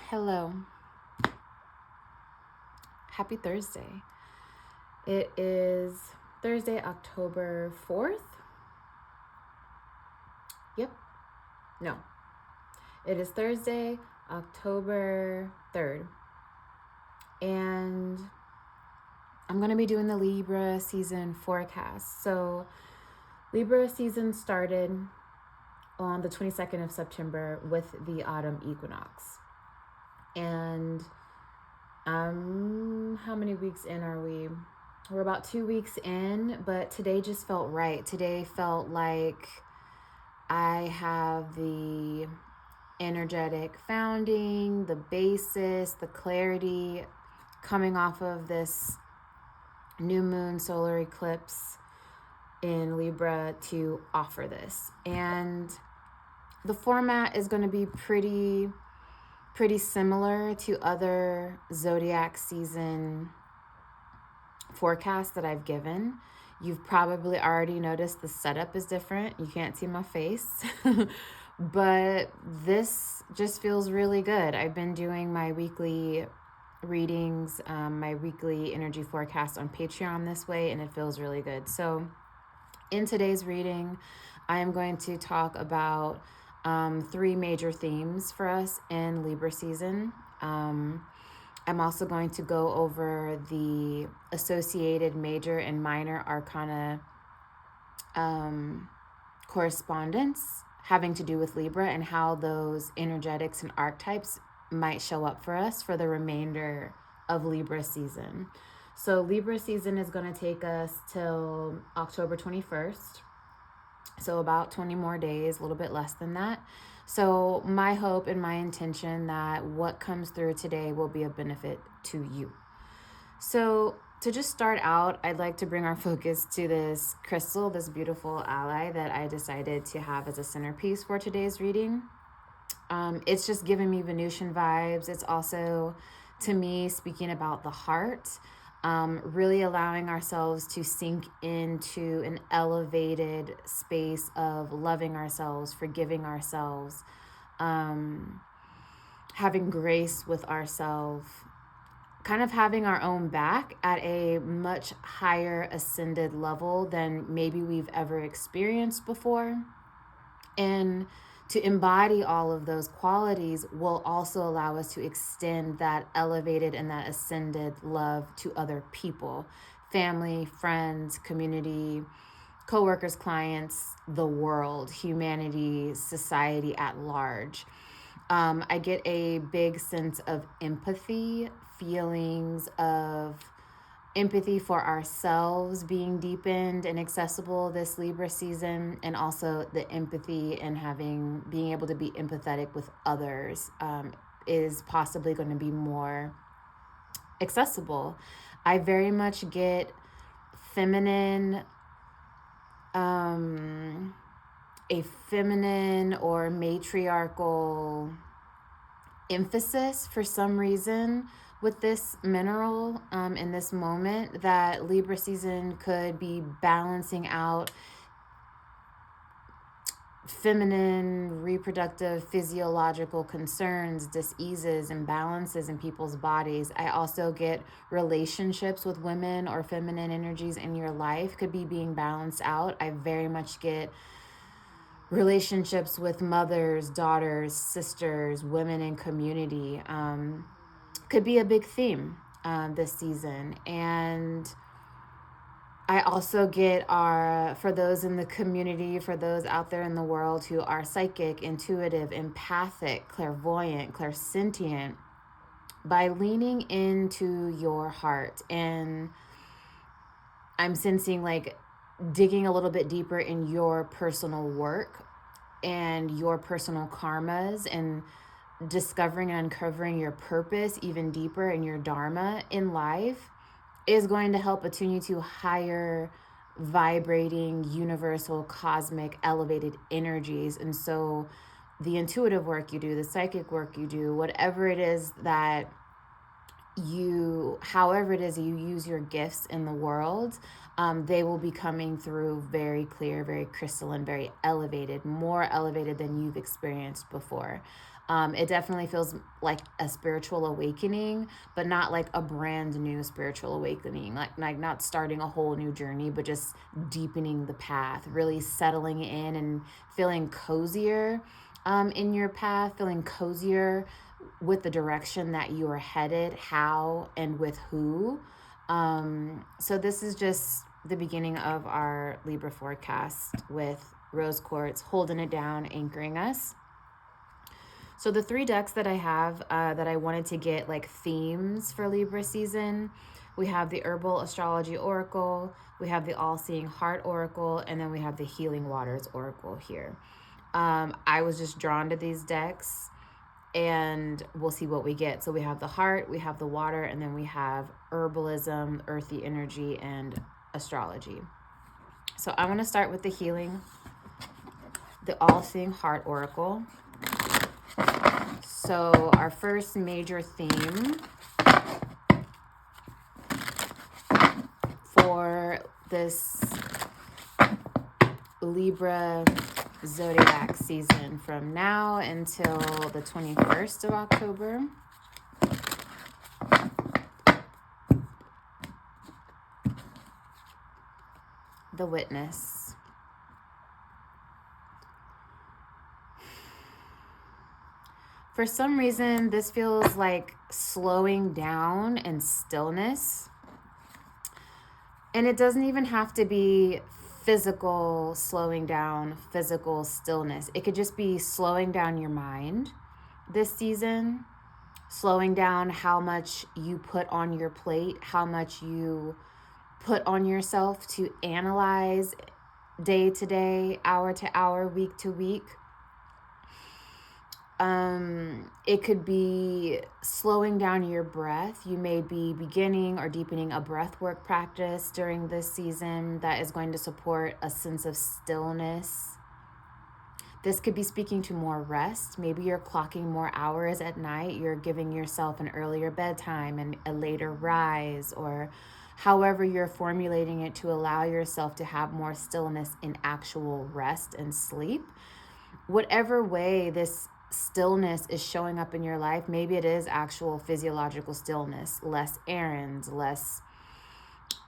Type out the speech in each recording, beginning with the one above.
Hello. Happy Thursday. It is Thursday, October 4th. Yep. No. It is Thursday, October 3rd. And I'm going to be doing the Libra season forecast. So, Libra season started on the 22nd of September with the autumn equinox. And how many weeks in are we? We're about 2 weeks in, but today just felt right. Today felt like I have the energetic founding, the basis, the clarity coming off of this new moon solar eclipse in Libra to offer this. And the format is going to be pretty similar to other zodiac season forecasts that I've given. You've probably already noticed the setup is different. You can't see my face, but this just feels really good. I've been doing my weekly readings, my weekly energy forecast on Patreon this way, and it feels really good. So in today's reading, I am going to talk about 3 major themes for us in Libra season. I'm also going to go over the associated major and minor arcana correspondence having to do with Libra and how those energetics and archetypes might show up for us for the remainder of Libra season. So Libra season is going to take us till October 21st. So about 20 more days, a little bit less than that. So my hope and my intention that what comes through today will be a benefit to you. So to just start out, I'd like to bring our focus to this crystal, this beautiful ally that I decided to have as a centerpiece for today's reading. It's just giving me Venusian vibes. It's also, to me, speaking about the heart, really allowing ourselves to sink into an elevated space of loving ourselves, forgiving ourselves, having grace with ourselves, kind of having our own back at a much higher ascended level than maybe we've ever experienced before. And to embody all of those qualities will also allow us to extend that elevated and that ascended love to other people, family, friends, community, coworkers, clients, the world, humanity, society at large. I get a big sense of empathy, feelings of empathy for ourselves being deepened and accessible this Libra season, and also the empathy and being able to be empathetic with others is possibly going to be more accessible. I very much get feminine, a feminine or matriarchal emphasis for some reason with this mineral in this moment, that Libra season could be balancing out feminine reproductive physiological concerns, diseases, imbalances in people's bodies. I also get relationships with women or feminine energies in your life could be being balanced out. I very much get relationships with mothers, daughters, sisters, women in community could be a big theme this season. And I also get for those in the community, for those out there in the world who are psychic, intuitive, empathic, clairvoyant, clairsentient, by leaning into your heart. And I'm sensing like digging a little bit deeper in your personal work and your personal karmas, and discovering and uncovering your purpose even deeper and your dharma in life is going to help attune you to higher vibrating, universal, cosmic, elevated energies. And so the intuitive work you do, the psychic work you do, whatever it is that however it is you use your gifts in the world, they will be coming through very clear, very crystalline, very elevated, more elevated than you've experienced before. It definitely feels like a spiritual awakening, but not like a brand new spiritual awakening, like not starting a whole new journey, but just deepening the path, really settling in and feeling cozier in your path, feeling cozier with the direction that you are headed, how and with who. So this is just the beginning of our Libra forecast with rose quartz holding it down, anchoring us. So the 3 decks that I have that I wanted to get like themes for Libra season, we have the Herbal Astrology Oracle, we have the All-Seeing Heart Oracle, and then we have the Healing Waters Oracle here. I was just drawn to these decks, and we'll see what we get. So we have the heart, we have the water, and then we have herbalism, earthy energy, and astrology. So I want to start with the healing, the All-Seeing Heart Oracle. So our first major theme for this Libra zodiac season from now until the 21st of October. The Witness. For some reason, this feels like slowing down and stillness. And it doesn't even have to be physical slowing down, physical stillness. It could just be slowing down your mind this season, slowing down how much you put on your plate, how much you put on yourself to analyze day to day, hour to hour, week to week. It could be slowing down your breath. You may be beginning or deepening a breath work practice during this season that is going to support a sense of stillness. This could be speaking to more rest. Maybe you're clocking more hours at night. You're giving yourself an earlier bedtime and a later rise, or however you're formulating it to allow yourself to have more stillness in actual rest and sleep. Whatever way this stillness is showing up in your life, maybe it is actual physiological stillness, less errands, less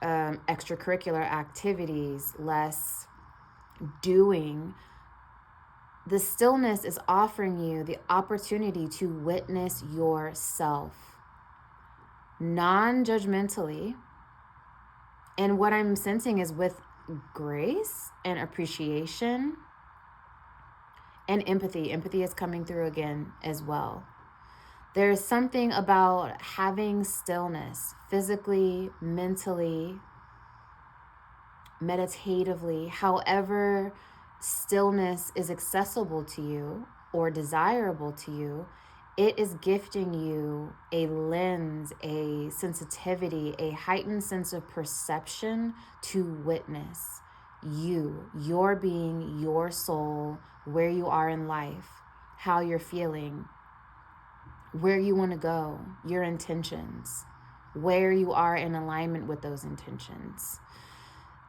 extracurricular activities, less doing. The stillness is offering you the opportunity to witness yourself non-judgmentally. And what I'm sensing is with grace and appreciation and empathy. Empathy is coming through again as well. There's something about having stillness physically, mentally, meditatively, however stillness is accessible to you or desirable to you. It is gifting you a lens, a sensitivity, a heightened sense of perception to witness you, your being, your soul, where you are in life, how you're feeling, where you want to go, your intentions, where you are in alignment with those intentions.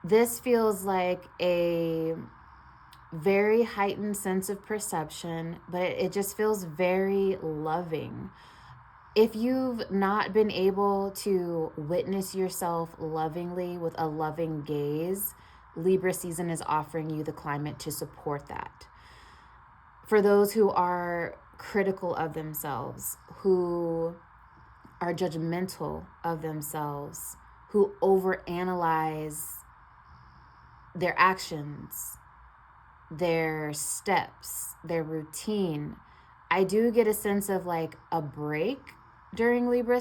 This feels like a very heightened sense of perception, but it just feels very loving. If you've not been able to witness yourself lovingly with a loving gaze, Libra season is offering you the climate to support that. For those who are critical of themselves, who are judgmental of themselves, who overanalyze their actions, their steps, their routine, I do get a sense of like a break during Libra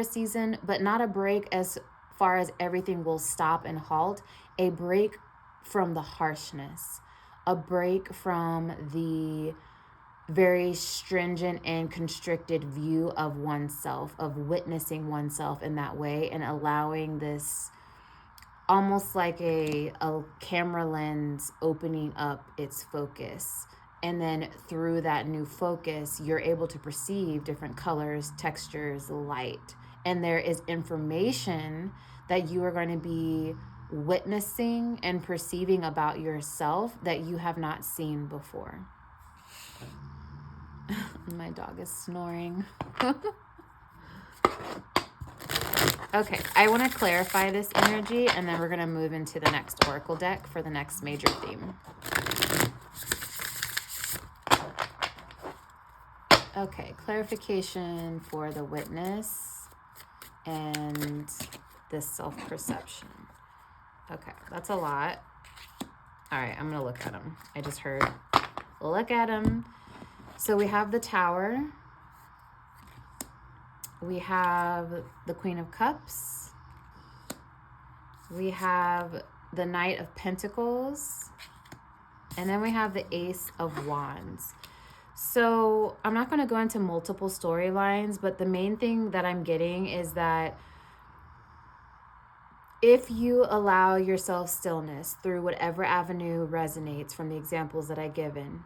season, but not a break as far as everything will stop and halt. A break from the harshness, a break from the very stringent and constricted view of oneself, of witnessing oneself in that way, and allowing this almost like a camera lens opening up its focus And then through that new focus, you're able to perceive different colors, textures, light. And there is information that you are going to be witnessing and perceiving about yourself that you have not seen before. My dog is snoring. Okay, I want to clarify this energy, and then we're going to move into the next oracle deck for the next major theme. Okay, clarification for the witness and this self-perception. Okay, that's a lot. All right, I'm going to look at them. I just heard, look at them. So we have the Tower. We have the Queen of Cups. We have the Knight of Pentacles. And then we have the Ace of Wands. So I'm not going to go into multiple storylines, but the main thing that I'm getting is that if you allow yourself stillness through whatever avenue resonates from the examples that I've given,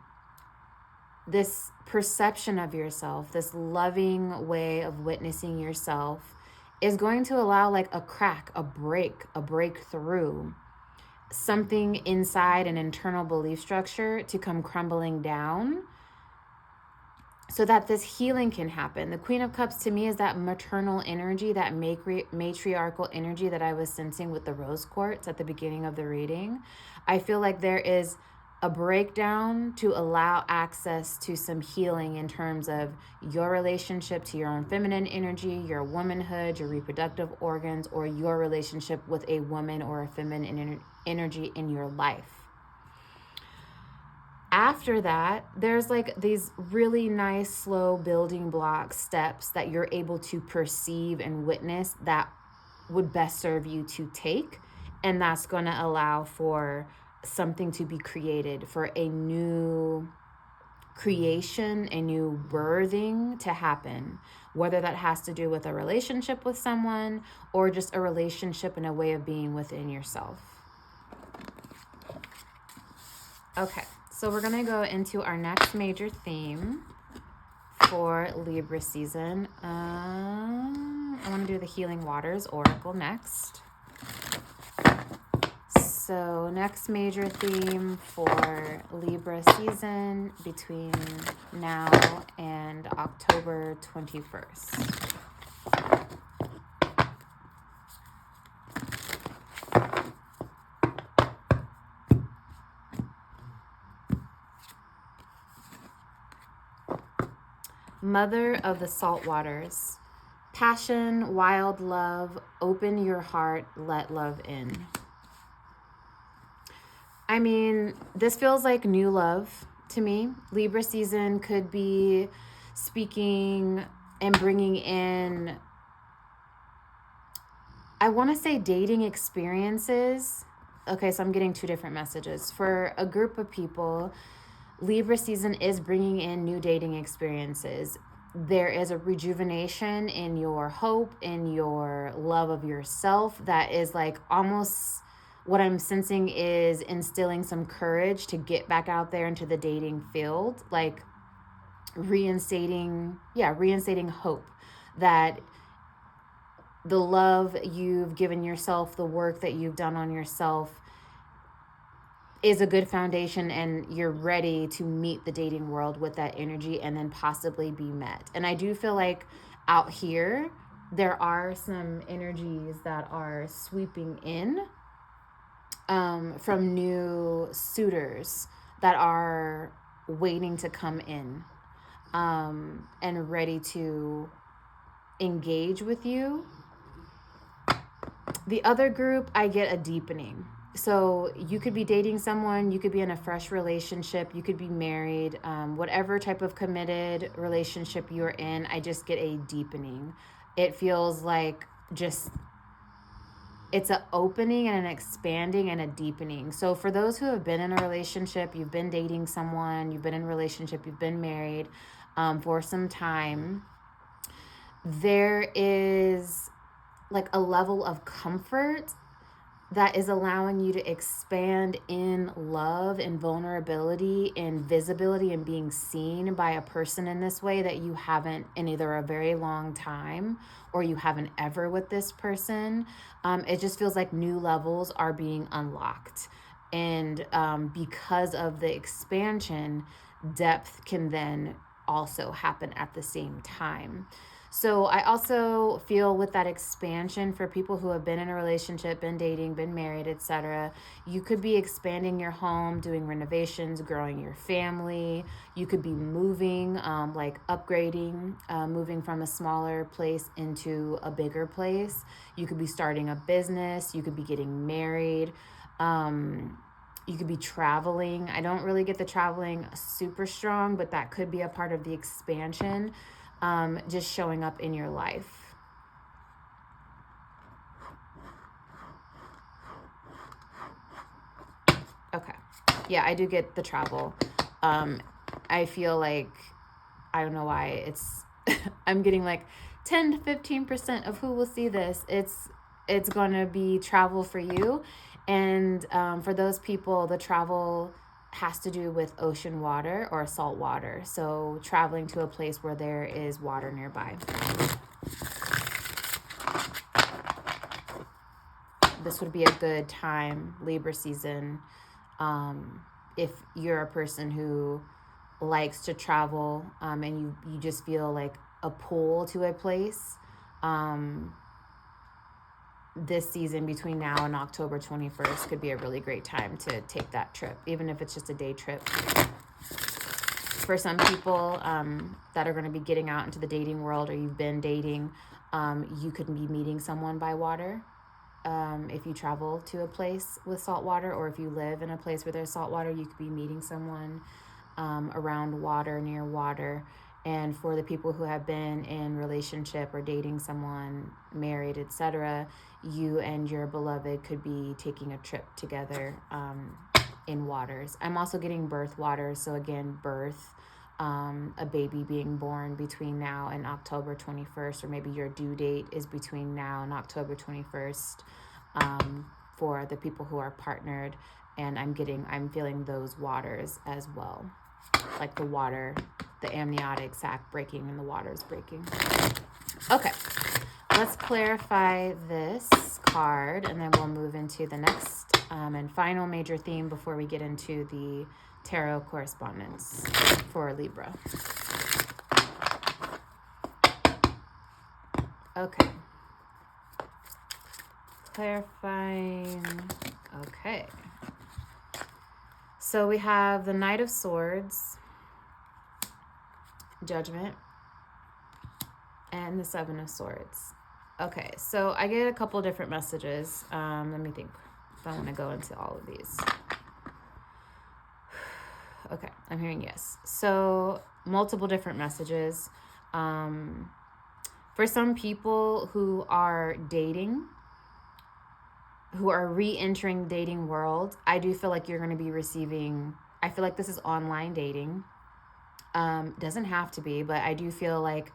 this perception of yourself, this loving way of witnessing yourself is going to allow like a crack, a breakthrough, something inside an internal belief structure to come crumbling down so that this healing can happen. The Queen of Cups to me is that maternal energy, that matriarchal energy that I was sensing with the rose quartz at the beginning of the reading. I feel like there is a breakdown to allow access to some healing in terms of your relationship to your own feminine energy, your womanhood, your reproductive organs, or your relationship with a woman or a feminine energy in your life. After that, there's like these really nice, slow building block steps that you're able to perceive and witness that would best serve you to take. And that's going to allow for something to be created, for a new creation, a new birthing to happen, whether that has to do with a relationship with someone or just a relationship and a way of being within yourself. Okay. So we're going to go into our next major theme for Libra season. I want to do the Healing Waters Oracle next. So next major theme for Libra season between now and October 21st. Mother of the salt waters, passion, wild love, open your heart, let love in. I mean, this feels like new love to me. Libra season could be speaking and bringing in, I want to say dating experiences. Okay, so I'm getting two different messages. For a group of people, Libra season is bringing in new dating experiences. There is a rejuvenation in your hope, in your love of yourself that is like almost what I'm sensing is instilling some courage to get back out there into the dating field, like reinstating hope that the love you've given yourself, the work that you've done on yourself is a good foundation, and you're ready to meet the dating world with that energy and then possibly be met. And I do feel like out here, there are some energies that are sweeping in from new suitors that are waiting to come in and ready to engage with you. The other group, I get a deepening. So you could be dating someone, you could be in a fresh relationship, you could be married, whatever type of committed relationship you're in, I just get a deepening. It feels like just, it's an opening and an expanding and a deepening. So for those who have been in a relationship, you've been dating someone, you've been in a relationship, you've been married for some time, there is like a level of comfort that is allowing you to expand in love and vulnerability and visibility and being seen by a person in this way that you haven't in either a very long time or you haven't ever with this person. It just feels like new levels are being unlocked. And because of the expansion, depth can then also happen at the same time. So I also feel with that expansion for people who have been in a relationship, been dating, been married, etc., you could be expanding your home, doing renovations, growing your family. You could be moving, like upgrading, moving from a smaller place into a bigger place. You could be starting a business. You could be getting married. You could be traveling. I don't really get the traveling super strong, but that could be a part of the expansion. Just showing up in your life. Okay. Yeah, I do get the travel. I feel like, I don't know why it's, I'm getting like 10 to 15% of who will see this. It's going to be travel for you. And for those people, the travel has to do with ocean water or salt water. So traveling to a place where there is water nearby. This would be a good time, Libra season, if you're a person who likes to travel and you just feel like a pull to a place. This season between now and October 21st could be a really great time to take that trip, even if it's just a day trip. For some people that are going to be getting out into the dating world, or you've been dating, you could be meeting someone by water. If you travel to a place with salt water, or if you live in a place where there's salt water, you could be meeting someone around water, near water. And for the people who have been in relationship or dating someone, married, etc., you and your beloved could be taking a trip together in waters. I'm also getting birth waters. So again, birth, a baby being born between now and October 21st, or maybe your due date is between now and October 21st for the people who are partnered. And I'm feeling those waters as well. Like the water, the amniotic sac breaking and the waters breaking. Okay, let's clarify this card and then we'll move into the next and final major theme before we get into the tarot correspondence for Libra. Okay. Clarifying. Okay. So we have the Knight of Swords, Judgment, and the Seven of Swords. Okay, so I get a couple different messages. Let me think if I want to go into all of these. Okay, I'm hearing yes. So multiple different messages. For some people who are dating, who are re-entering the dating world, I do feel like you're going to be receiving, I feel like this is online dating. Doesn't have to be, but I do feel like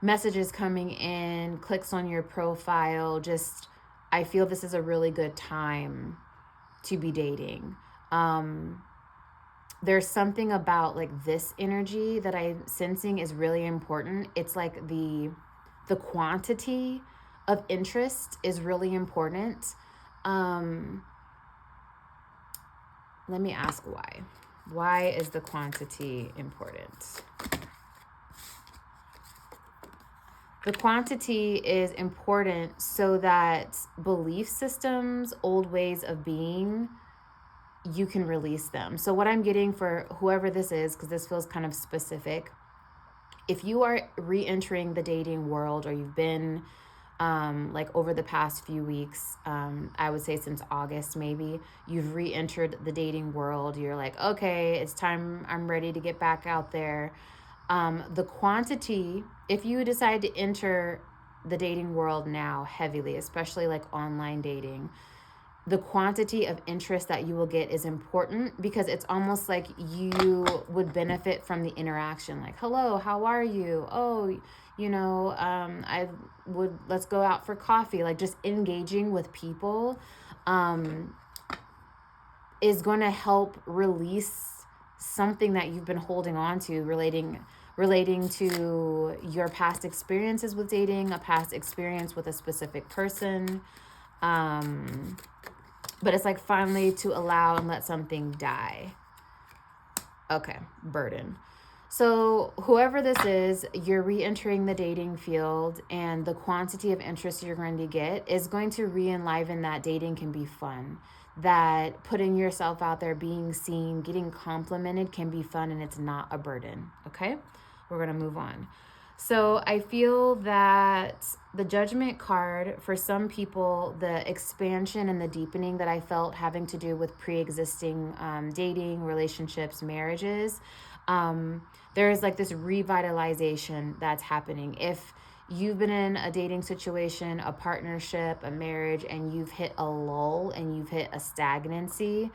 messages coming in, clicks on your profile, just, I feel this is a really good time to be dating. There's something about like this energy that I'm sensing is really important. It's like the quantity of interest is really important. Let me ask why. Why is the quantity important? The quantity is important so that belief systems, old ways of being, you can release them. So what I'm getting for whoever this is, because this feels kind of specific, if you are re-entering the dating world, or you've been like over the past few weeks, I would say since August maybe, you've re-entered the dating world. You're like, okay, it's time, I'm ready to get back out there. The quantity, if you decide to enter the dating world now heavily, especially like online dating, the quantity of interest that you will get is important, because it's almost like you would benefit from the interaction. Like, hello, how are you? Oh, let's go out for coffee. Like just engaging with people is going to help release something that you've been holding on to relating to your past experiences with dating, a past experience with a specific person. But it's like finally to allow and let something die. Okay, burden. So whoever this is, you're re-entering the dating field, and the quantity of interest you're going to get is going to re-enliven that dating can be fun. That putting yourself out there, being seen, getting complimented can be fun, and it's not a burden. Okay? We're going to move on. So I feel that the Judgment card, for some people, the expansion and the deepening that I felt having to do with pre-existing dating, relationships, marriages, there is like this revitalization that's happening. If you've been in a dating situation, a partnership, a marriage, and you've hit a lull and you've hit a stagnancy,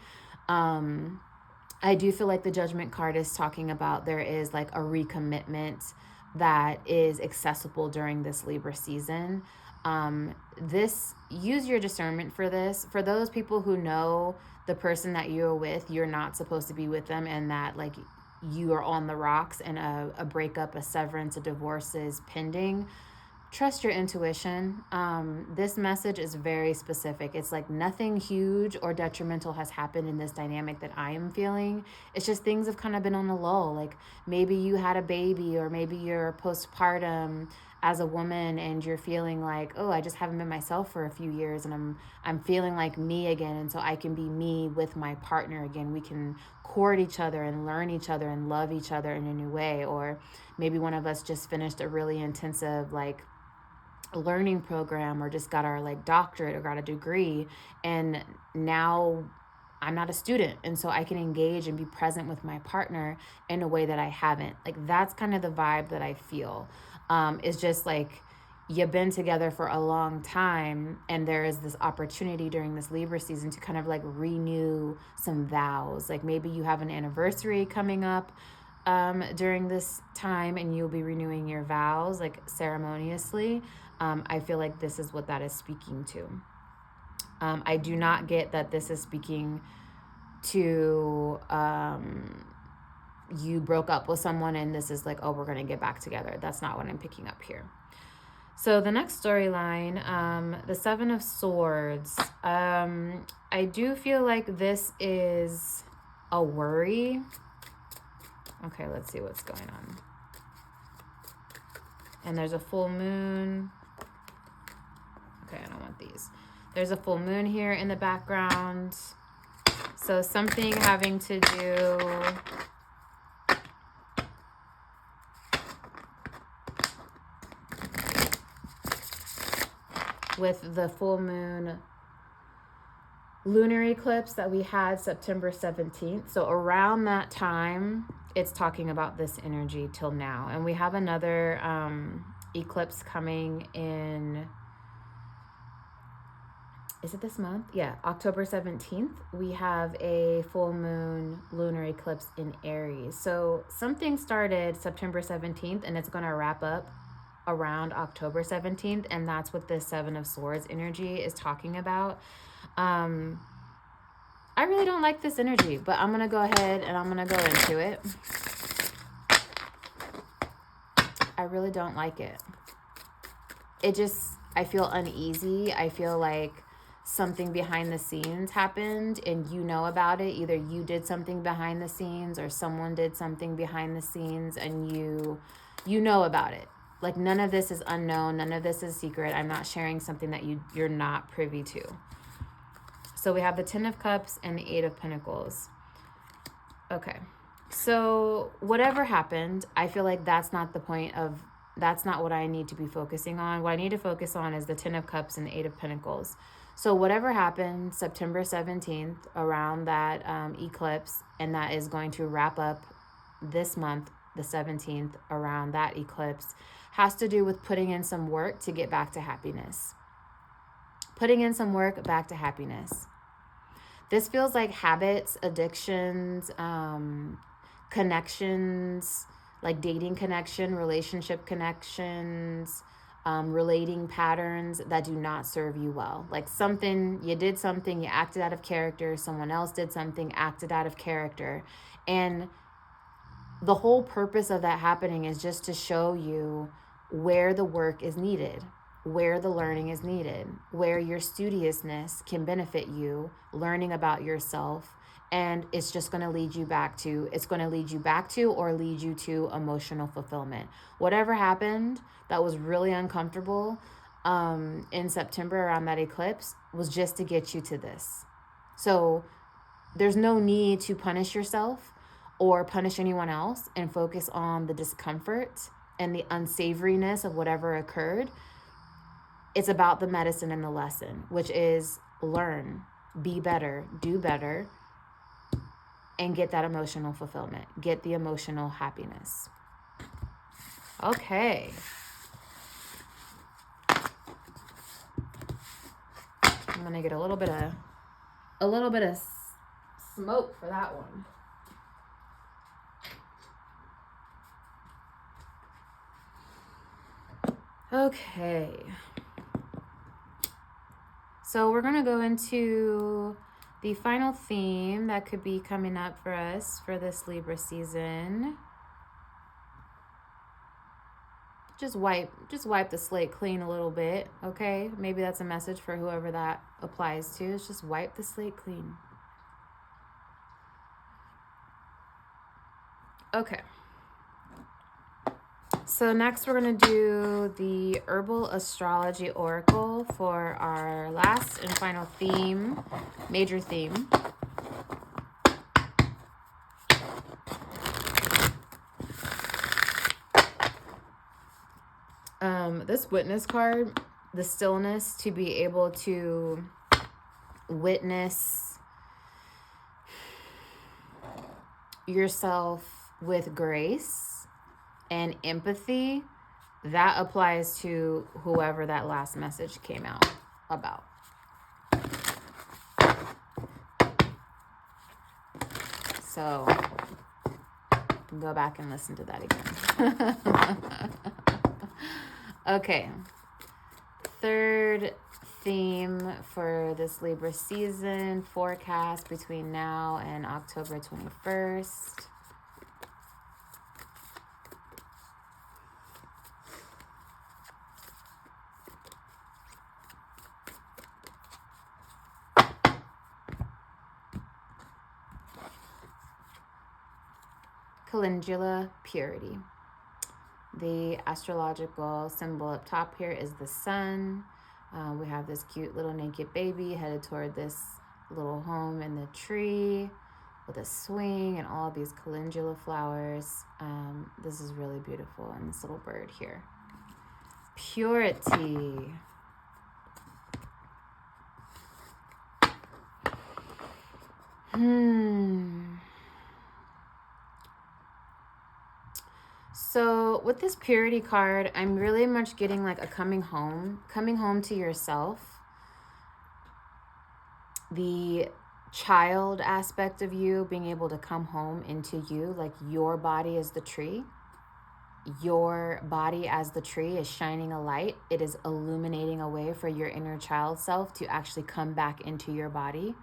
I do feel like the Judgment card is talking about there is like a recommitment that is accessible during this Libra season. Use your discernment for this. For those people who know the person that you're with, you're not supposed to be with them, and that like you are on the rocks and a breakup, a severance, a divorce is pending. Trust your intuition. This message is very specific. It's like nothing huge or detrimental has happened in this dynamic that I am feeling. It's just things have kind of been on a lull. Like maybe you had a baby, or maybe you're postpartum as a woman and you're feeling like, oh, I just haven't been myself for a few years, and I'm feeling like me again, and so I can be me with my partner again. We can court each other and learn each other and love each other in a new way. Or maybe one of us just finished a really intensive like learning program, or just got our like doctorate or got a degree, and now I'm not a student, and so I can engage and be present with my partner in a way that I haven't. Like that's kind of the vibe that I feel. It's just like you've been together for a long time, and there is this opportunity during this Libra season to kind of like renew some vows. Like maybe you have an anniversary coming up during this time, and you'll be renewing your vows like ceremoniously. I feel like this is what that is speaking to. I do not get that this is speaking to you broke up with someone and this is like, oh, we're going to get back together. That's not what I'm picking up here. So the next storyline, the Seven of Swords. I do feel like this is a worry. Okay, let's see what's going on. And there's a full moon. Okay, I don't want these. There's a full moon here in the background. So something having to do with the full moon lunar eclipse that we had September 17th. So around that time, it's talking about this energy till now. And we have another eclipse coming in, is it this month? Yeah, October 17th. We have a full moon lunar eclipse in Aries. So something started September 17th and it's going to wrap up around October 17th. And that's what this Seven of Swords energy is talking about. I really don't like this energy, but I'm going to go ahead and I'm going to go into it. I really don't like it. I feel uneasy. I feel like something behind the scenes happened and you know about it. Either you did something behind the scenes or someone did something behind the scenes and you know about it. Like none of this is unknown. None of this is secret. I'm not sharing something that you're not privy to. So we have the Ten of Cups and the Eight of Pentacles. Okay. So whatever happened, I feel like that's not what I need to be focusing on. What I need to focus on is the Ten of Cups and the Eight of Pentacles. So whatever happened September 17th around that eclipse, and that is going to wrap up this month, the 17th, around that eclipse, has to do with putting in some work to get back to happiness. Putting in some work back to happiness. This feels like habits, addictions, connections, like dating connection, relationship connections, relating patterns that do not serve you well. Like you did something, you acted out of character, someone else did something, acted out of character. And the whole purpose of that happening is just to show you where the work is needed, where the learning is needed, where your studiousness can benefit you, learning about yourself. And it's just going to lead you back to, or lead you to emotional fulfillment. Whatever happened that was really uncomfortable in September around that eclipse was just to get you to this. So there's no need to punish yourself or punish anyone else and focus on the discomfort and the unsavoriness of whatever occurred. It's about the medicine and the lesson, which is learn, be better, do better, and get that emotional fulfillment. Get the emotional happiness. Okay. I'm going to get a little bit of smoke for that one. Okay. So we're going to go into the final theme that could be coming up for us for this Libra season. Just wipe the slate clean a little bit, okay? Maybe that's a message for whoever that applies to. It's just wipe the slate clean. Okay. So next we're going to do the Herbal Astrology Oracle for our last and final theme, major theme. This witness card, the stillness to be able to witness yourself with grace and empathy, that applies to whoever that last message came out about. So go back and listen to that again. Okay. Third theme for this Libra season, forecast between now and October 21st. Calendula purity. The astrological symbol up top here is the sun. We have this cute little naked baby headed toward this little home in the tree with a swing and all these calendula flowers. This is really beautiful, and this little bird here. Purity. So with this purity card, I'm really much getting like a coming home to yourself. The child aspect of you being able to come home into you, like your body is the tree. Your body as the tree is shining a light. It is illuminating a way for your inner child self to actually come back into your body.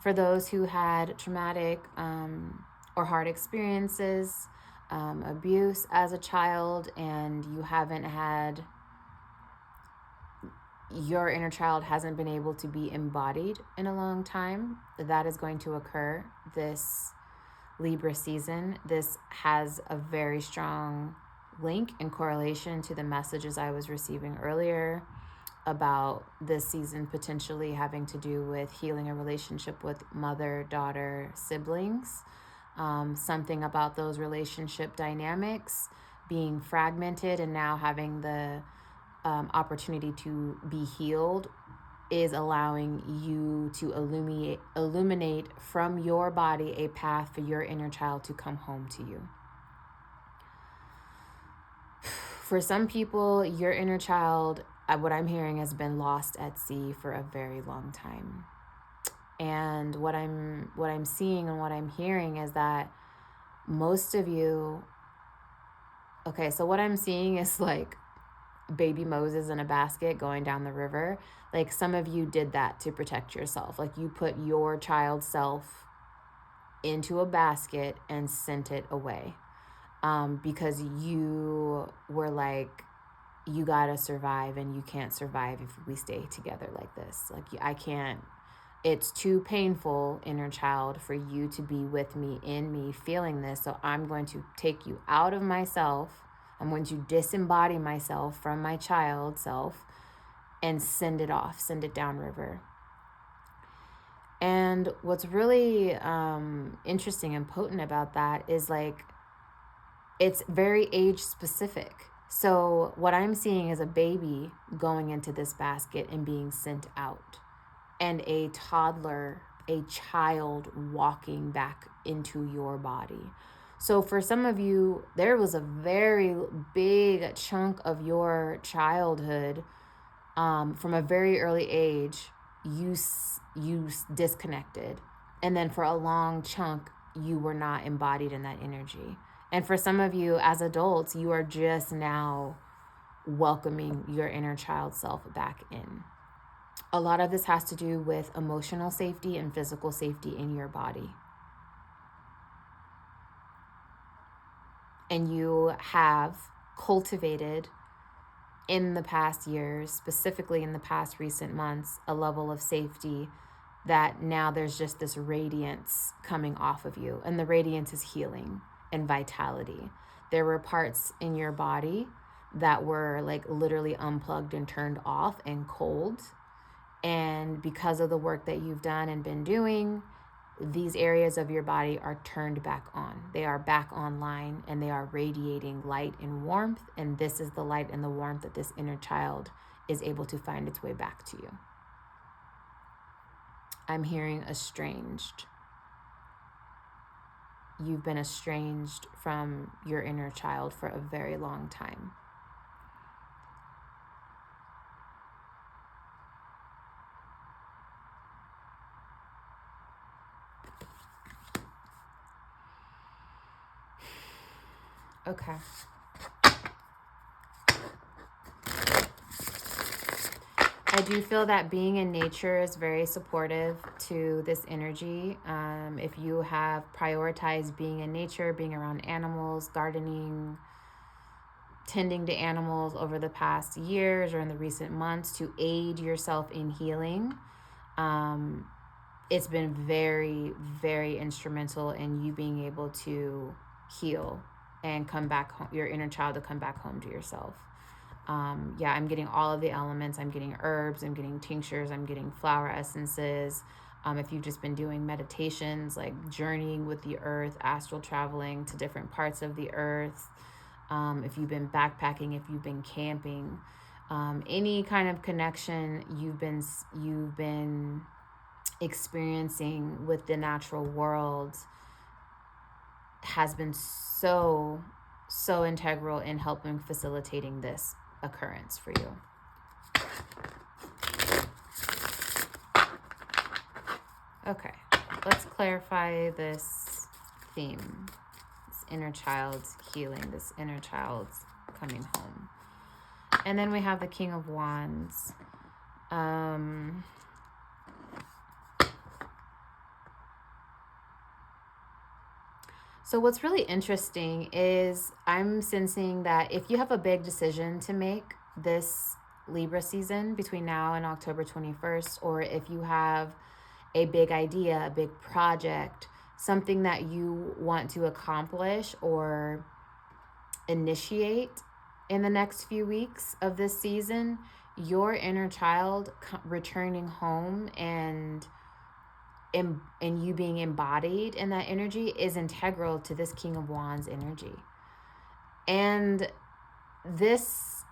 For those who had traumatic or hard experiences, abuse as a child, and you haven't had, your inner child hasn't been able to be embodied in a long time, that is going to occur this Libra season. This has a very strong link and correlation to the messages I was receiving earlier about this season potentially having to do with healing a relationship with mother, daughter, siblings. Something about those relationship dynamics being fragmented and now having the opportunity to be healed is allowing you to illuminate from your body a path for your inner child to come home to you. For some people, your inner child, what I'm hearing, has been lost at sea for a very long time. And what I'm seeing and what I'm hearing is that most of you, okay, so what I'm seeing is like baby Moses in a basket going down the river. Like, some of you did that to protect yourself. Like, you put your child self into a basket and sent it away, because you were like, you gotta survive, and you can't survive if we stay together like this. Like, I can't, it's too painful, inner child, for you to be with me, in me, feeling this. So I'm going to take you out of myself. I'm going to disembody myself from my child self and send it off, send it downriver. And what's really interesting and potent about that is, like, it's very age specific. So what I'm seeing is a baby going into this basket and being sent out, and a toddler, a child, walking back into your body. So for some of you, there was a very big chunk of your childhood, from a very early age, you disconnected. And then for a long chunk, you were not embodied in that energy. And for some of you as adults, you are just now welcoming your inner child self back in. A lot of this has to do with emotional safety and physical safety in your body. And you have cultivated in the past years, specifically in the past recent months, a level of safety that now there's just this radiance coming off of you. And the radiance is healing and vitality. There were parts in your body that were like literally unplugged and turned off and cold. And because of the work that you've done and been doing, these areas of your body are turned back on. They are back online, and they are radiating light and warmth. And this is the light and the warmth that this inner child is able to find its way back to you. I'm hearing estranged. You've been estranged from your inner child for a very long time. Okay. I do feel that being in nature is very supportive to this energy. If you have prioritized being in nature, being around animals, gardening, tending to animals over the past years or in the recent months to aid yourself in healing, it's been very, very instrumental in you being able to heal and come back home, your inner child to come back home to yourself. I'm getting all of the elements. I'm getting herbs, I'm getting tinctures, I'm getting flower essences. If you've just been doing meditations, like journeying with the earth, astral traveling to different parts of the earth, if you've been backpacking, if you've been camping, any kind of connection you've been experiencing with the natural world has been so integral in helping facilitating this occurrence for you. Okay, let's clarify this theme, this inner child's healing, this inner child's coming home. And then we have the King of Wands. So what's really interesting is I'm sensing that if you have a big decision to make this Libra season between now and October 21st, or if you have a big idea, a big project, something that you want to accomplish or initiate in the next few weeks of this season, your inner child returning home and you being embodied in that energy is integral to this King of Wands energy. And this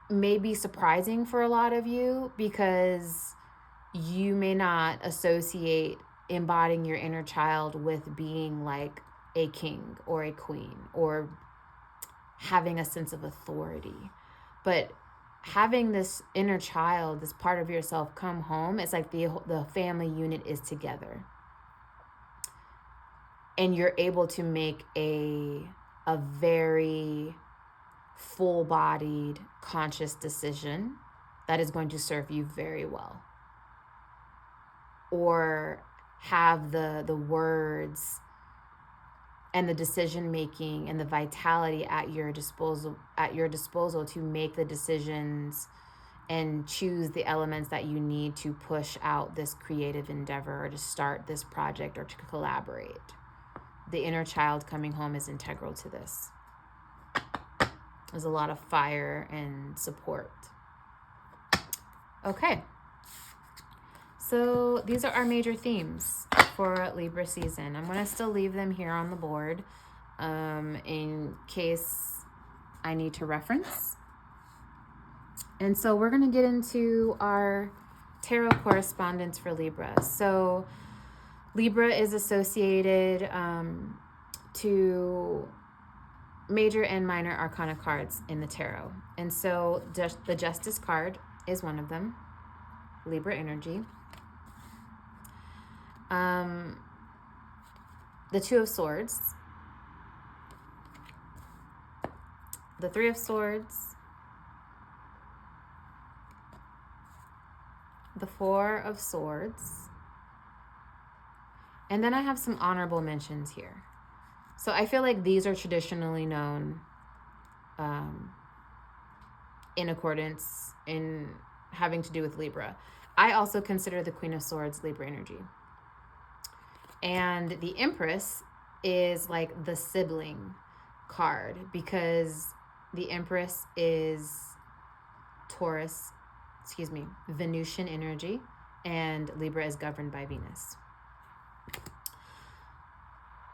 may be surprising for a lot of you because you may not associate embodying your inner child with being like a king or a queen or having a sense of authority. But having this inner child, this part of yourself come home, it's like the family unit is together. And you're able to make a very full-bodied, conscious decision that is going to serve you very well. Or have the words and the decision making and the vitality at your disposal to make the decisions and choose the elements that you need to push out this creative endeavor or to start this project or to collaborate. The inner child coming home is integral to this. There's a lot of fire and support. Okay. So these are our major themes for Libra season. I'm going to still leave them here on the board in case I need to reference. And so we're going to get into our tarot correspondence for Libra. So Libra is associated to major and minor arcana cards in the tarot. And so the Justice card is one of them, Libra energy. The Two of Swords, the Three of Swords, the Four of Swords, and then I have some honorable mentions here. So I feel like these are traditionally known in accordance, in having to do with Libra. I also consider the Queen of Swords Libra energy. And the Empress is like the sibling card because the Empress is Venusian energy, and Libra is governed by Venus.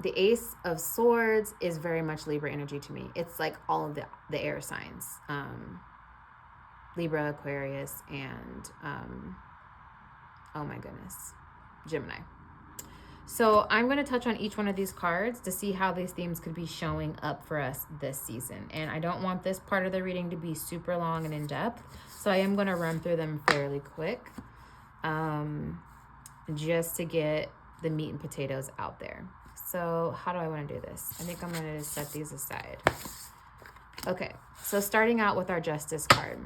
The Ace of Swords is very much Libra energy to me. It's like all of the air signs. Libra, Aquarius, and oh my goodness, Gemini. So I'm going to touch on each one of these cards to see how these themes could be showing up for us this season. And I don't want this part of the reading to be super long and in-depth, so I am going to run through them fairly quick just to get the meat and potatoes out there. So how do I want to do this? I think I'm going to set these aside. Okay, so starting out with our Justice card.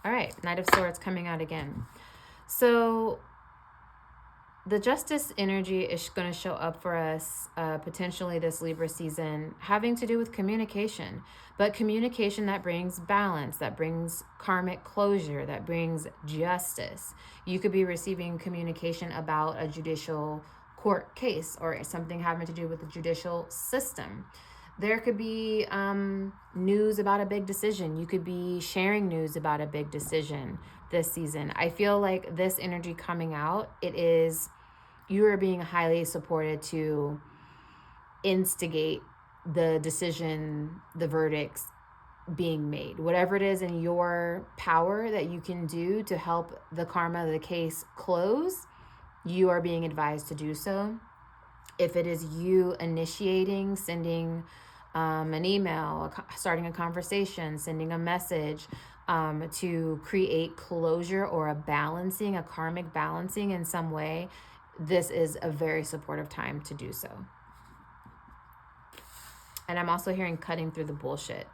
All right, Knight of Swords coming out again. So the Justice energy is going to show up for us potentially this Libra season, having to do with communication, but communication that brings balance, that brings karmic closure, that brings justice. You could be receiving communication about a judicial court case or something having to do with the judicial system. There could be news about a big decision. You could be sharing news about a big decision this season. I feel like this energy coming out, you are being highly supported to instigate the decision, the verdicts being made. Whatever it is in your power that you can do to help the karma of the case close, you are being advised to do so. If it is you initiating, sending an email, starting a conversation, sending a message to create closure or a karmic balancing in some way, this is a very supportive time to do so. And I'm also hearing cutting through the bullshit.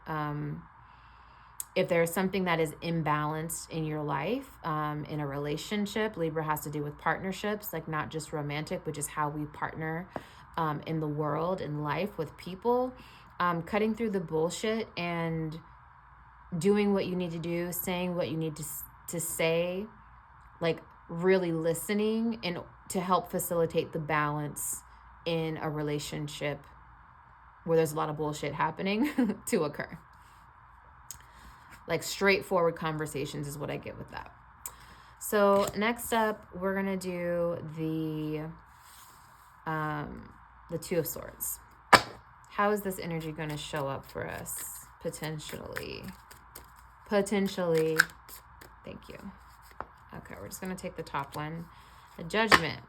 If there's something that is imbalanced in your life, in a relationship, Libra has to do with partnerships, like not just romantic, but just how we partner in the world, in life, with people. Cutting through the bullshit and doing what you need to do, saying what you need to say, like really listening and to help facilitate the balance in a relationship where there's a lot of bullshit happening to occur. Like straightforward conversations is what I get with that. So next up, we're going to do the Two of Swords. How is this energy going to show up for us? Potentially. Thank you. Okay, we're just going to take the top one. The Judgment.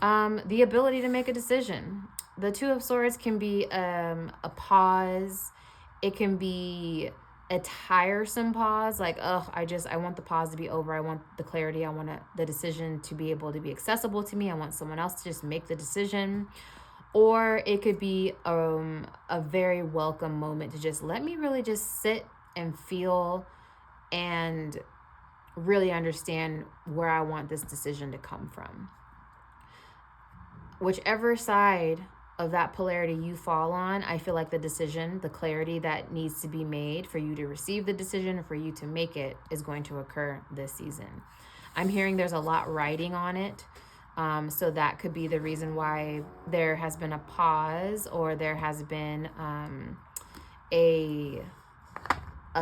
The ability to make a decision. The Two of Swords can be a pause. It can be a tiresome pause, like, oh, I want the pause to be over. I want the clarity. I want the decision to be able to be accessible to me. I want someone else to just make the decision. Or it could be a very welcome moment to just let me really just sit and feel and really understand where I want this decision to come from. Whichever side of that polarity you fall on, I feel like the decision, the clarity that needs to be made for you to receive the decision, for you to make it, is going to occur this season. I'm hearing there's a lot riding on it. So that could be the reason why there has been a pause, or there has been a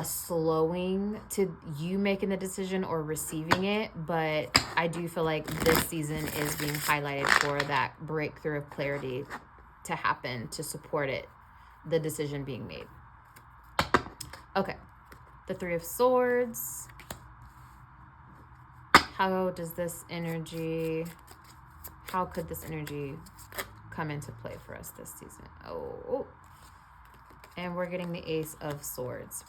slowing to you making the decision or receiving it. But I do feel like this season is being highlighted for that breakthrough of clarity to happen to support it, the decision being made. Okay, the Three of Swords. How could this energy come into play for us this season? Oh, and we're getting the Ace of Swords.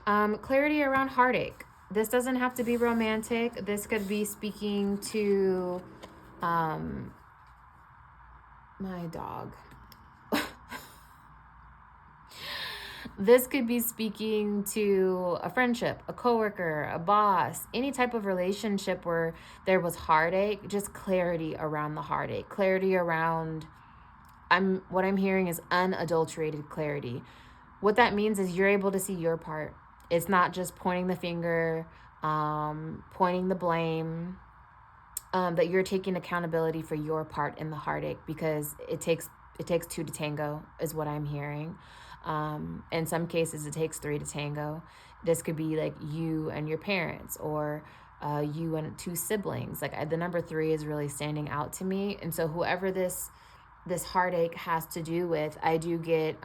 Clarity around heartache. This doesn't have to be romantic. This could be speaking to my dog. This could be speaking to a friendship, a coworker, a boss, any type of relationship where there was heartache. Just clarity around the heartache. Clarity around, what I'm hearing is unadulterated clarity. What that means is you're able to see your part. It's not just pointing the finger, pointing the blame, that you're taking accountability for your part in the heartache, because it takes two to tango is what I'm hearing. In some cases, it takes three to tango. This could be like you and your parents, or you and two siblings. Like, the number 3 is really standing out to me. And so whoever this heartache has to do with, I do get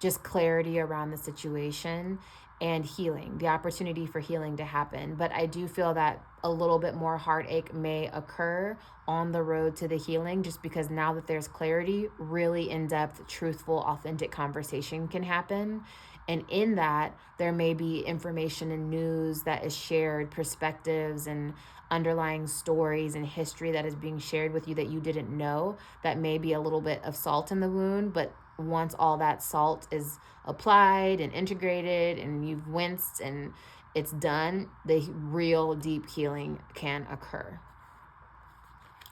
just clarity around the situation and healing, the opportunity for healing to happen. But I do feel that a little bit more heartache may occur on the road to the healing, just because now that there's clarity, really in-depth, truthful, authentic conversation can happen. And in that, there may be information and news that is shared, perspectives and underlying stories and history that is being shared with you that you didn't know, that may be a little bit of salt in the wound. But once all that salt is applied and integrated and you've winced and it's done, the real deep healing can occur.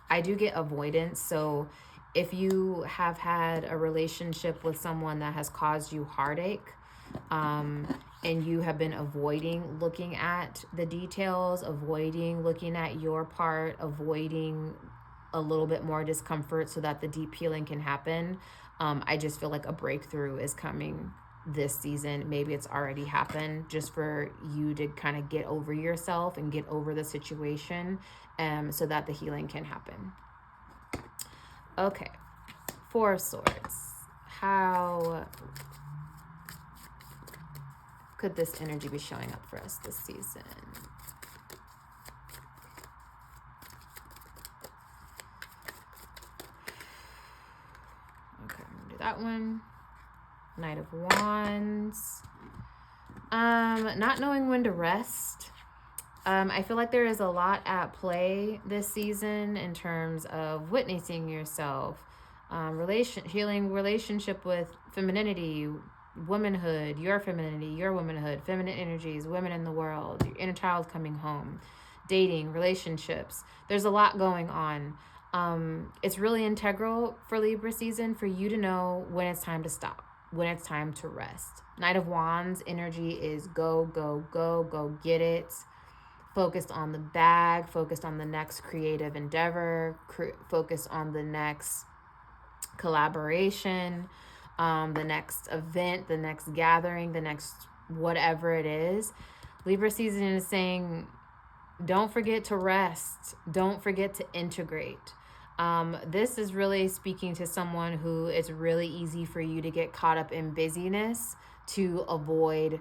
I do get avoidance. So if you have had a relationship with someone that has caused you heartache, and you have been avoiding looking at the details, avoiding looking at your part, avoiding a little bit more discomfort so that the deep healing can happen, I just feel like a breakthrough is coming this season. Maybe it's already happened, just for you to kind of get over yourself and get over the situation, so that the healing can happen. Okay, 4 of Swords. How could this energy be showing up for us this season? Okay, I'm gonna do that one. Knight of Wands. Not knowing when to rest. I feel like there is a lot at play this season in terms of witnessing yourself, healing relationship with femininity, womanhood, your femininity, your womanhood, feminine energies, women in the world, your inner child coming home, dating, relationships. There's a lot going on. It's really integral for Libra season for you to know when it's time to stop, when it's time to rest. Knight of Wands energy is go, go, go, go get it. Focused on the bag, focused on the next creative endeavor, focused on the next collaboration, the next event, the next gathering, the next whatever it is. Libra season is saying, don't forget to rest. Don't forget to integrate. This is really speaking to someone who it's really easy for you to get caught up in busyness to avoid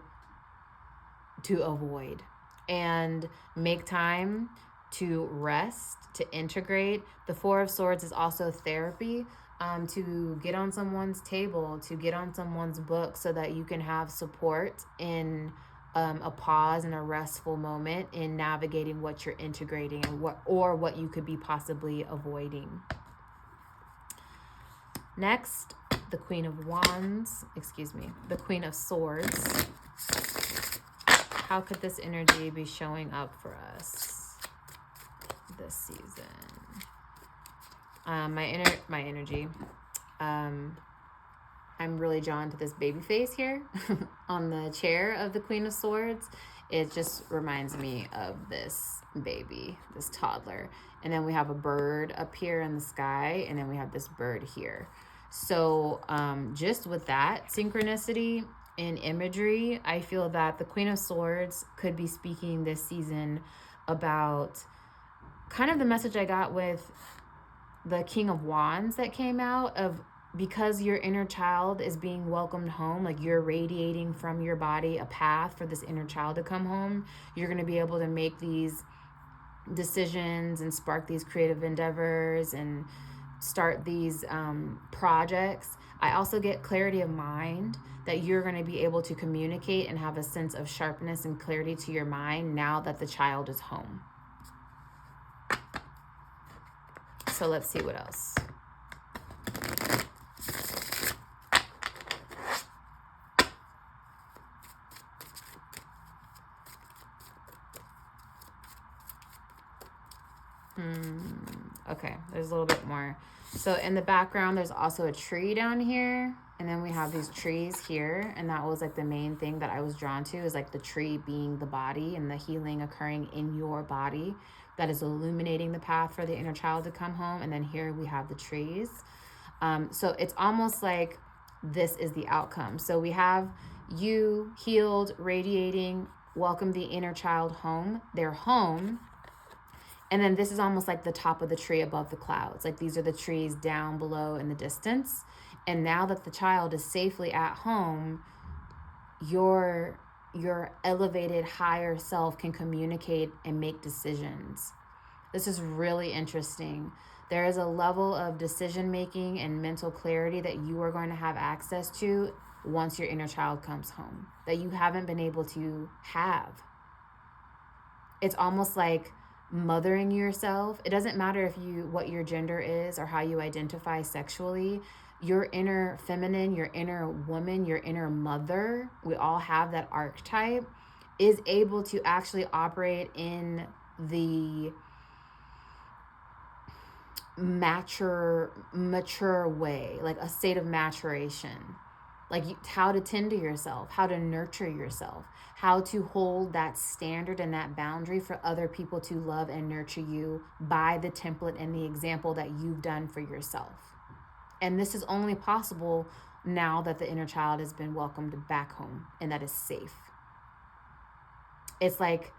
and make time to rest, to integrate. The 4 of Swords is also therapy. to get on someone's table, to get on someone's book so that you can have support in a pause and a restful moment in navigating what you're integrating and what you could be possibly avoiding. Next, the Queen of Wands, the Queen of Swords. How could this energy be showing up for us this season? My energy. I'm really drawn to this baby face here on the chair of the Queen of Swords. It just reminds me of this baby, this toddler. And then we have a bird up here in the sky, and then we have this bird here. So just with that synchronicity in imagery, I feel that the Queen of Swords could be speaking this season about kind of the message I got with the King of Wands that came out of, because your inner child is being welcomed home, like you're radiating from your body a path for this inner child to come home, you're going to be able to make these decisions and spark these creative endeavors and start these projects. I also get clarity of mind, that you're going to be able to communicate and have a sense of sharpness and clarity to your mind now that the child is home. So let's see what else. Okay, there's a little bit more. So in the background, there's also a tree down here. And then we have these trees here. And that was like the main thing that I was drawn to, is like the tree being the body and the healing occurring in your body that is illuminating the path for the inner child to come home. And then here we have the trees. So it's almost like this is the outcome. So we have you healed, radiating, welcome the inner child home. They're home. And then this is almost like the top of the tree above the clouds. Like these are the trees down below in the distance. And now that the child is safely at home, your elevated higher self can communicate and make decisions. This is really interesting. There is a level of decision making and mental clarity that you are going to have access to once your inner child comes home, that you haven't been able to have. It's almost like mothering yourself. It doesn't matter what your gender is or how you identify sexually. Your inner feminine, your inner woman, your inner mother, we all have that archetype, is able to actually operate in the mature way, like a state of maturation. Like how to tend to yourself, how to nurture yourself, how to hold that standard and that boundary for other people to love and nurture you by the template and the example that you've done for yourself. And this is only possible now that the inner child has been welcomed back home and that is safe. It's like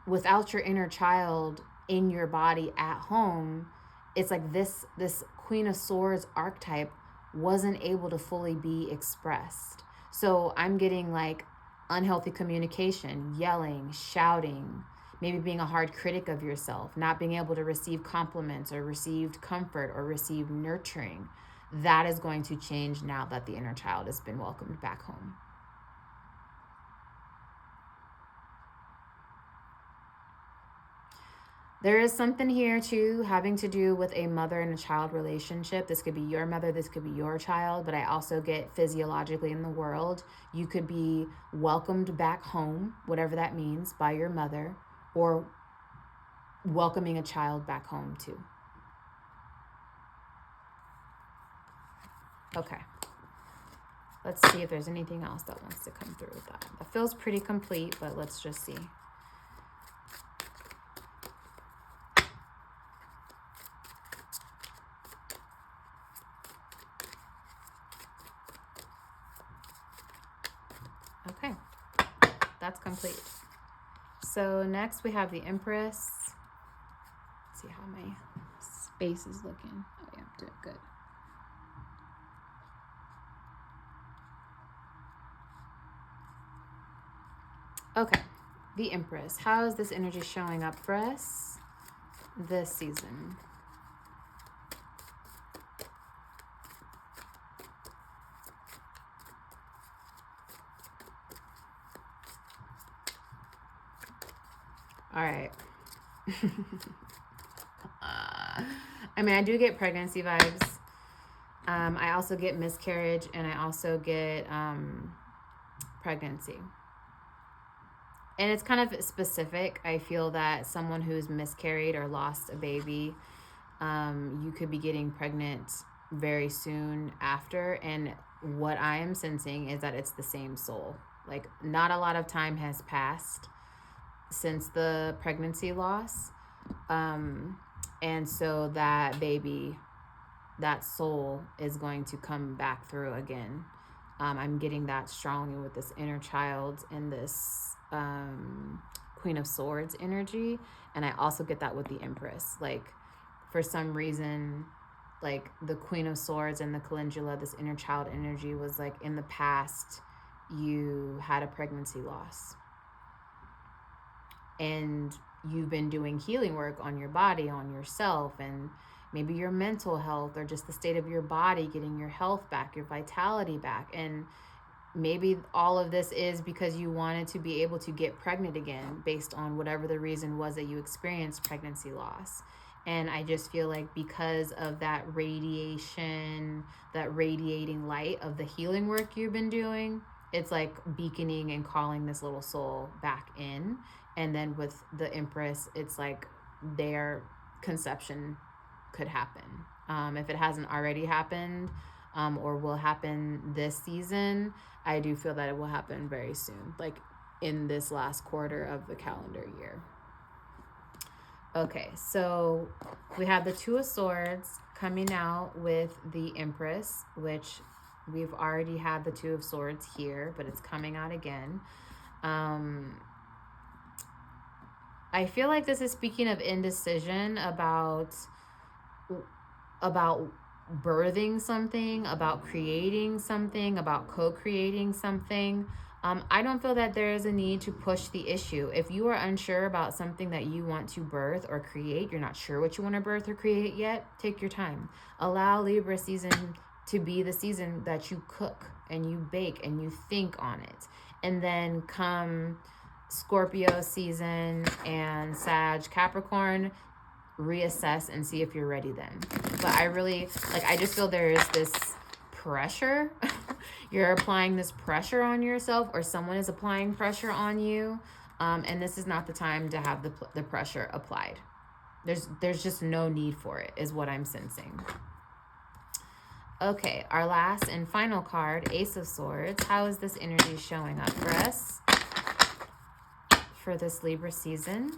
without your inner child in your body at home, it's like this Queen of Swords archetype wasn't able to fully be expressed. So I'm getting like unhealthy communication, yelling, shouting, maybe being a hard critic of yourself, not being able to receive compliments or receive comfort or receive nurturing. That is going to change now that the inner child has been welcomed back home. There is something here too having to do with a mother and a child relationship. This could be your mother, this could be your child, but I also get physiologically in the world, you could be welcomed back home, whatever that means, by your mother, or welcoming a child back home too. Okay. Let's see if there's anything else that wants to come through with that. That feels pretty complete, but let's just see. Okay, that's complete. So next we have the Empress. Let's see how my space is looking. Oh yeah, doing good. Okay, the Empress. How is this energy showing up for us this season? All right. I mean, I do get pregnancy vibes. I also get miscarriage, and I also get pregnancy. And it's kind of specific. I feel that someone who's miscarried or lost a baby, you could be getting pregnant very soon after. And what I am sensing is that it's the same soul. Like, not a lot of time has passed since the pregnancy loss. And so that baby, that soul is going to come back through again. I'm getting that strongly with this inner child and this Queen of Swords energy. And I also get that with the Empress. Like, for some reason, like the Queen of Swords and the calendula, this inner child energy was like, in the past, you had a pregnancy loss. And you've been doing healing work on your body, on yourself, and maybe your mental health, or just the state of your body, getting your health back, your vitality back. And maybe all of this is because you wanted to be able to get pregnant again based on whatever the reason was that you experienced pregnancy loss. And I just feel like because of that radiation, that radiating light of the healing work you've been doing, it's like beaconing and calling this little soul back in. And then with the Empress, it's like their conception could happen. If it hasn't already happened, or will happen this season, I do feel that it will happen very soon, like in this last quarter of the calendar year. Okay, so we have the Two of Swords coming out with the Empress, which we've already had the Two of Swords here, but it's coming out again. I feel like this is speaking of indecision about birthing something, about creating something, about co-creating something. I don't feel that there is a need to push the issue. If you are unsure about something that you want to birth or create, you're not sure what you want to birth or create yet, take your time. Allow Libra season to be the season that you cook and you bake and you think on it. And then come Scorpio season and Sag, Capricorn, reassess and see if you're ready then. But I really, like, I just feel there is this pressure. You're applying this pressure on yourself, or someone is applying pressure on you. And this is not the time to have the pressure applied. There's just no need for it, is what I'm sensing. Okay, our last and final card, Ace of Swords. How is this energy showing up for us for this Libra season?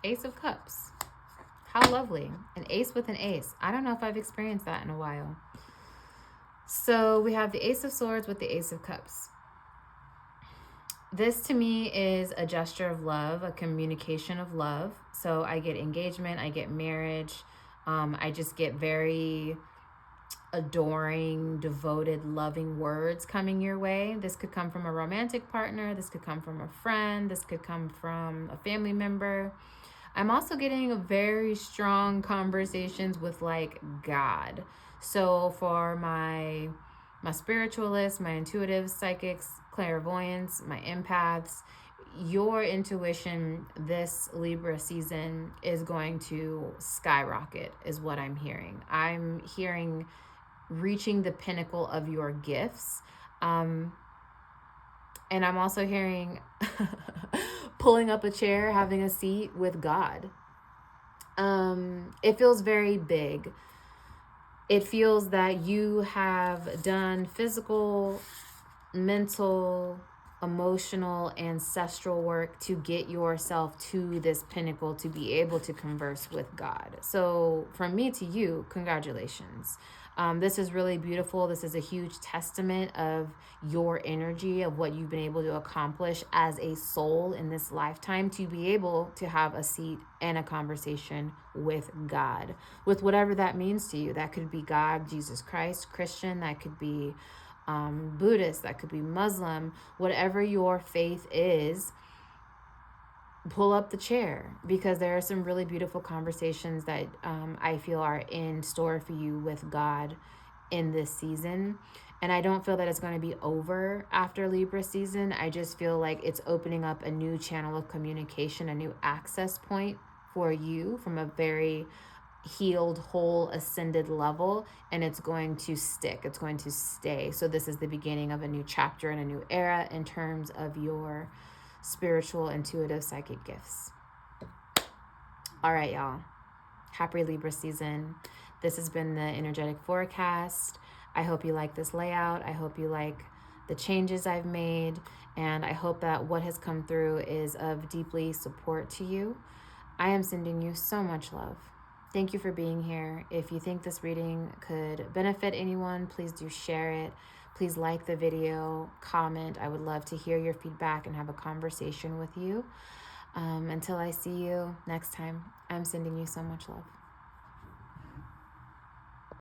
Ace of Cups. How lovely. An ace with an ace. I don't know if I've experienced that in a while. So we have the Ace of Swords with the Ace of Cups. This to me is a gesture of love, a communication of love. So I get engagement, I get marriage. I just get very adoring, devoted, loving words coming your way. This could come from a romantic partner. This could come from a friend. This could come from a family member. I'm also getting very strong conversations with like God. So for my spiritualists, my intuitives, psychics, clairvoyants, my empaths, your intuition this Libra season is going to skyrocket, is what I'm hearing. I'm hearing reaching the pinnacle of your gifts. And I'm also hearing pulling up a chair, having a seat with God. It feels very big. It feels that you have done physical, mental, emotional, ancestral work to get yourself to this pinnacle to be able to converse with God. So from me to you, congratulations. This is really beautiful. This is a huge testament of your energy, of what you've been able to accomplish as a soul in this lifetime, to be able to have a seat and a conversation with God, with whatever that means to you. That could be God, Jesus Christ, Christian. That could be Buddhist, that could be Muslim, whatever your faith is, pull up the chair, because there are some really beautiful conversations that I feel are in store for you with God in this season. And I don't feel that it's going to be over after Libra season. I just feel like it's opening up a new channel of communication, a new access point for you from a very healed, whole, ascended level, and it's going to stick. It's going to stay. So this is the beginning of a new chapter and a new era in terms of your spiritual, intuitive, psychic gifts. All right, y'all. Happy Libra season. This has been the energetic forecast. I hope you like this layout. I hope you like the changes I've made, and I hope that what has come through is of deeply support to you. I am sending you so much love. Thank you for being here. If you think this reading could benefit anyone, please do share it. Please like the video, comment. I would love to hear your feedback and have a conversation with you. Until I see you next time, I'm sending you so much love.